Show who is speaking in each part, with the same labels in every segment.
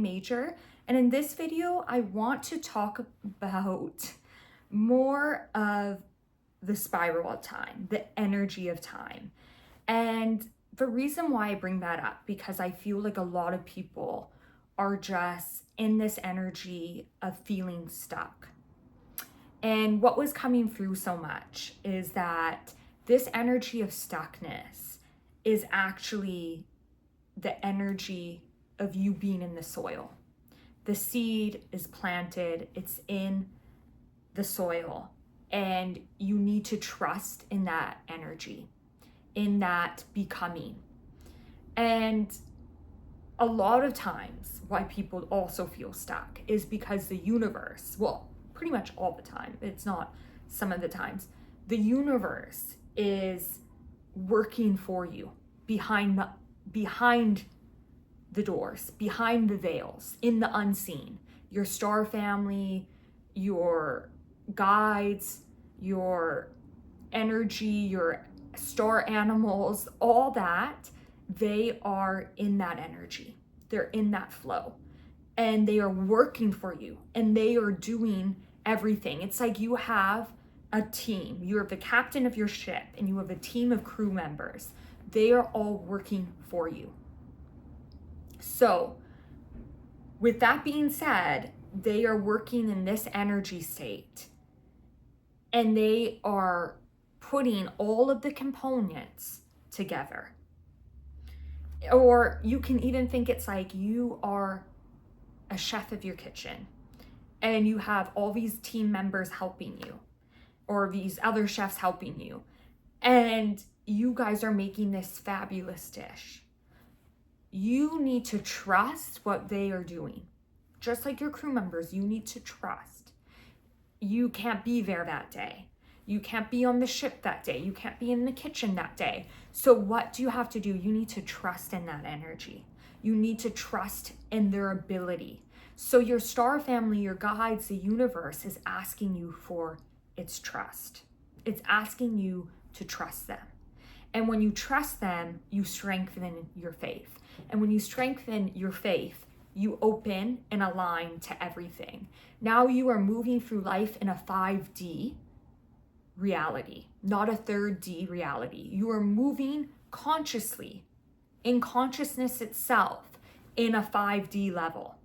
Speaker 1: major, and in this video I want to talk about more of the spiral of time, the energy of time. And the reason why I bring that up, because I feel like a lot of people are just in this energy of feeling stuck. And what was coming through so much is that this energy of stuckness is actually the energy of you being in the soil. The seed is planted, it's in the soil, and you need to trust in that energy, in that becoming. And a lot of times why people also feel stuck is because the universe, well, pretty much all the time, it's not some of the times, the universe is working for you behind the doors, behind the veils, in the unseen. Your star family, your guides, your energy, your star animals, all that, they are in that energy. They're in that flow. And they are working for you. And they are doing everything. It's like you have a team. You're the captain of your ship and you have a team of crew members. They are all working for you. So, with that being said, they are working in this energy state and they are putting all of the components together. Or you can even think it's like you are a chef of your kitchen and you have all these team members helping you, or these other chefs helping you, and you guys are making this fabulous dish. You need to trust what they are doing. Just like your crew members, you need to trust. You can't be there that day. You can't be on the ship that day. You can't be in the kitchen that day. So what do you have to do? You need to trust in that energy. You need to trust in their ability. So your star family, your guides, the universe is asking you for its trust. It's asking you to trust them. And when you trust them, you strengthen your faith. And when you strengthen your faith, you open and align to everything. Now you are moving through life in a 5D reality, not a 3D reality. You are moving consciously, in consciousness itself, in a 5D level.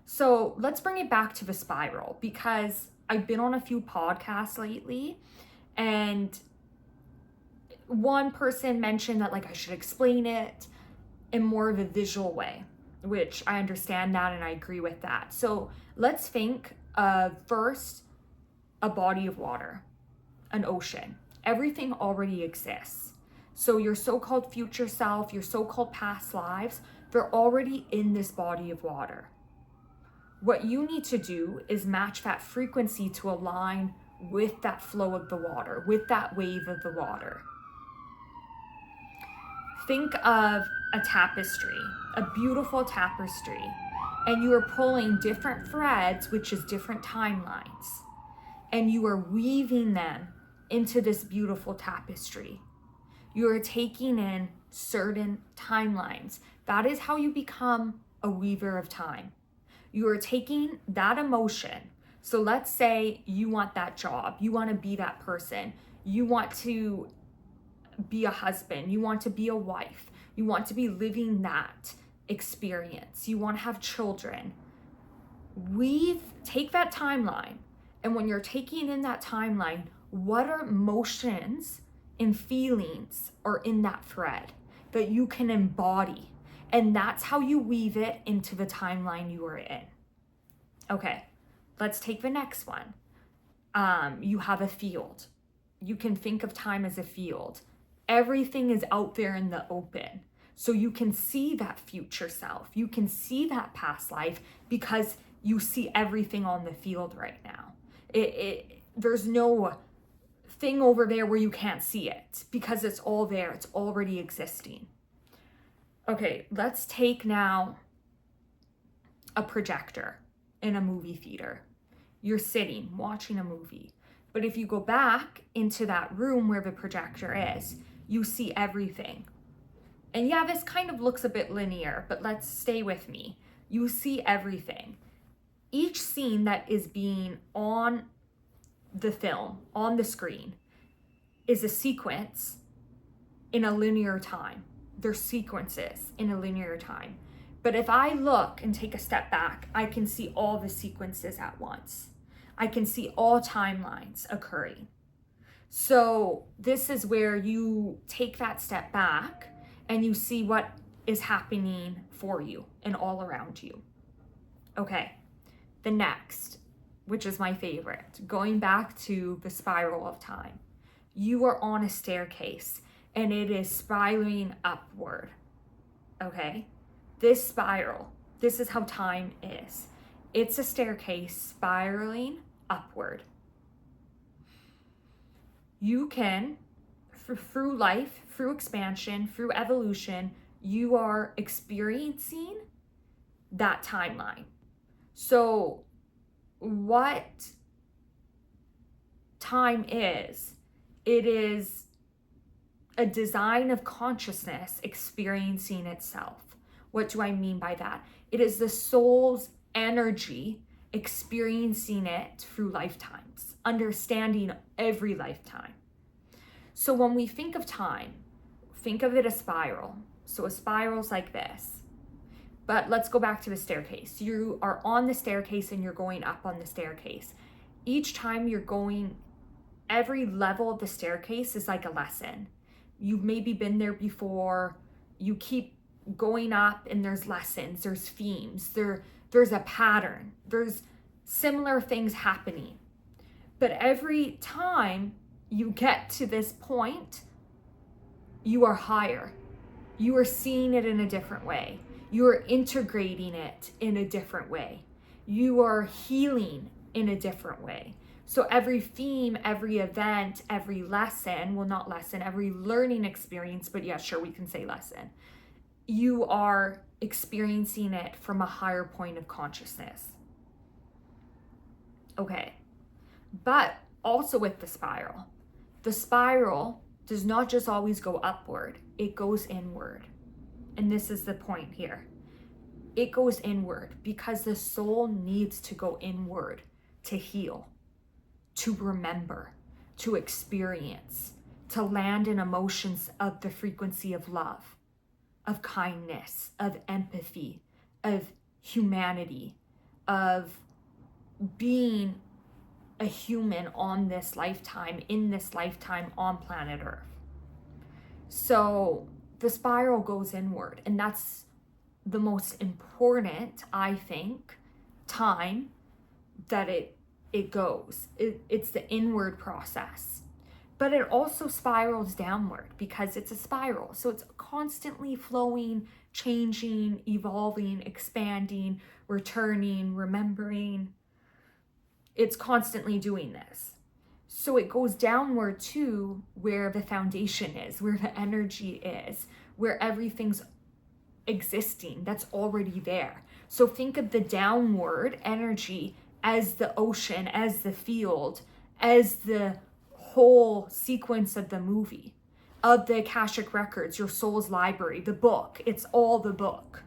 Speaker 1: So let's bring it back to the spiral, because I've been on a few podcasts lately, and one person mentioned that I should explain it in more of a visual way, which I understand that and I agree with that. So let's think of first a body of water, an ocean. Everything already exists. So your so-called future self, your so-called past lives, they're already in this body of water. What you need to do is match that frequency to align with that flow of the water, with that wave of the water. Think of a tapestry, a beautiful tapestry, and you are pulling different threads, which is different timelines, and you are weaving them into this beautiful tapestry. You are taking in certain timelines. That is how you become a weaver of time. You are taking that emotion. So let's say you want that job, you want to be that person, you want to be a husband, you want to be a wife, you want to be living that experience, you want to have children. Take that timeline, and when you're taking in that timeline, what are emotions and feelings are in that thread that you can embody? And that's how you weave it into the timeline you are in. Okay, let's take the next one. You have a field. You can think of time as a field. Everything is out there in the open. So you can see that future self. You can see that past life because you see everything on the field right now. There's no thing over there where you can't see it because it's all there. It's already existing. Okay, let's take now a projector in a movie theater. You're sitting, watching a movie. But if you go back into that room where the projector is, you see everything. And yeah, this kind of looks a bit linear, but let's stay with me. You see everything. Each scene that is being on the film, on the screen, is a sequence in a linear time. They're sequences in a linear time. But if I look and take a step back, I can see all the sequences at once. I can see all timelines occurring. So this is where you take that step back and you see what is happening for you and all around you. Okay, the next, which is my favorite, going back to the spiral of time. You are on a staircase and it is spiraling upward. Okay, this spiral, this is how time is. It's a staircase spiraling upward. You can, through life, through expansion, through evolution, you are experiencing that timeline. So what time is, it is a design of consciousness experiencing itself. What do I mean by that? It is the soul's energy experiencing it through lifetimes, understanding every lifetime. So when we think of time, think of it a spiral. So a spiral's like this. But let's go back to the staircase. You are on the staircase and you're going up on the staircase. Each time you're going, every level of the staircase is like a lesson. You've maybe been there before. You keep going up and there's lessons, there's themes, there's a pattern, there's similar things happening. But every time you get to this point, you are higher. You are seeing it in a different way. You are integrating it in a different way. You are healing in a different way. So every theme, every event, every lesson, well, not lesson, every learning experience, but yeah, sure, we can say lesson. You are experiencing it from a higher point of consciousness. Okay, but also with the spiral does not just always go upward, it goes inward. And this is the point here. It goes inward because the soul needs to go inward to heal, to remember, to experience, to land in emotions of the frequency of love, of kindness, of empathy, of humanity, of being a human on this lifetime, in this lifetime on planet Earth. So the spiral goes inward, and that's the most important, I think, time that it goes. It's the inward process. But it also spirals downward because it's a spiral. So it's constantly flowing, changing, evolving, expanding, returning, remembering. It's constantly doing this. So it goes downward to where the foundation is, where the energy is, where everything's existing, that's already there. So think of the downward energy as the ocean, as the field, as the whole sequence of the movie, of the Akashic records, your soul's library, the book. It's all the book.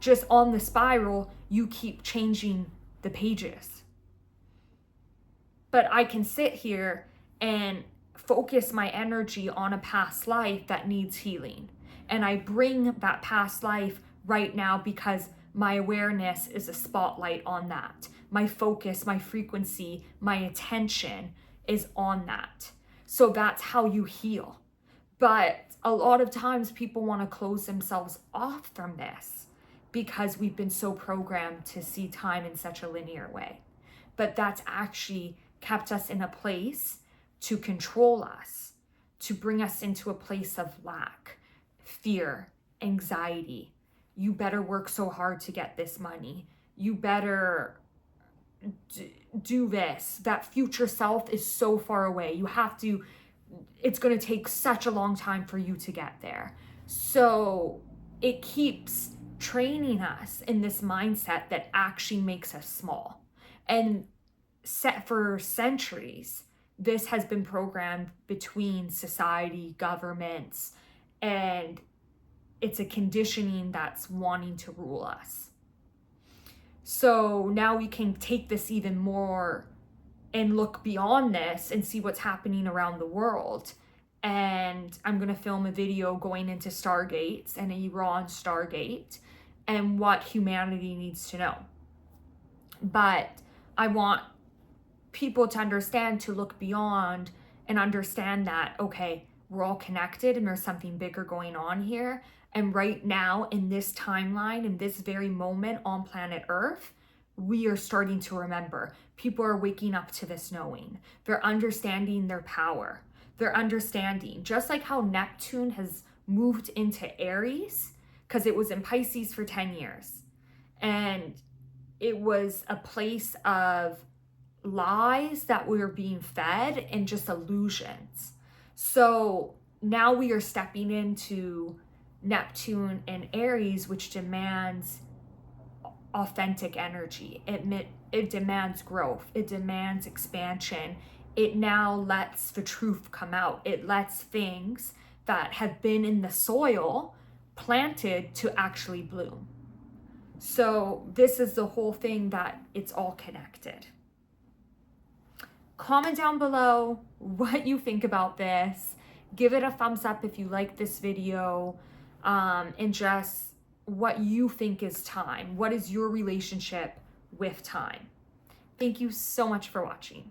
Speaker 1: Just on the spiral, you keep changing the pages. But I can sit here and focus my energy on a past life that needs healing. And I bring that past life right now because my awareness is a spotlight on that. My focus, my frequency, my attention is on that. So that's how you heal. But a lot of times people want to close themselves off from this because we've been so programmed to see time in such a linear way. But that's actually kept us in a place to control us, to bring us into a place of lack, fear, anxiety. You better work so hard to get this money. You better do this. That future self is so far away. You have to, it's going to take such a long time for you to get there. So it keeps training us in this mindset that actually makes us small. And set for centuries, this has been programmed between society, governments, and it's a conditioning that's wanting to rule us. So now we can take this even more and look beyond this and see what's happening around the world. And I'm going to film a video going into stargates and Iran stargate and what humanity needs to know. But I want people to understand, to look beyond and understand that, okay, we're all connected and there's something bigger going on here. And right now, in this timeline, in this very moment on planet Earth, we are starting to remember. People are waking up to this knowing. They're understanding their power. They're understanding, just like how Neptune has moved into Aries, because it was in Pisces for 10 years. And it was a place of lies that we were being fed and just illusions. So now we are stepping into Neptune and Aries, which demands authentic energy. It demands growth. It demands expansion. It now lets the truth come out. It lets things that have been in the soil planted to actually bloom. So this is the whole thing, that it's all connected. Comment down below what you think about this. Give it a thumbs up if you like this video, and just what you think is time. What is your relationship with time? Thank you so much for watching.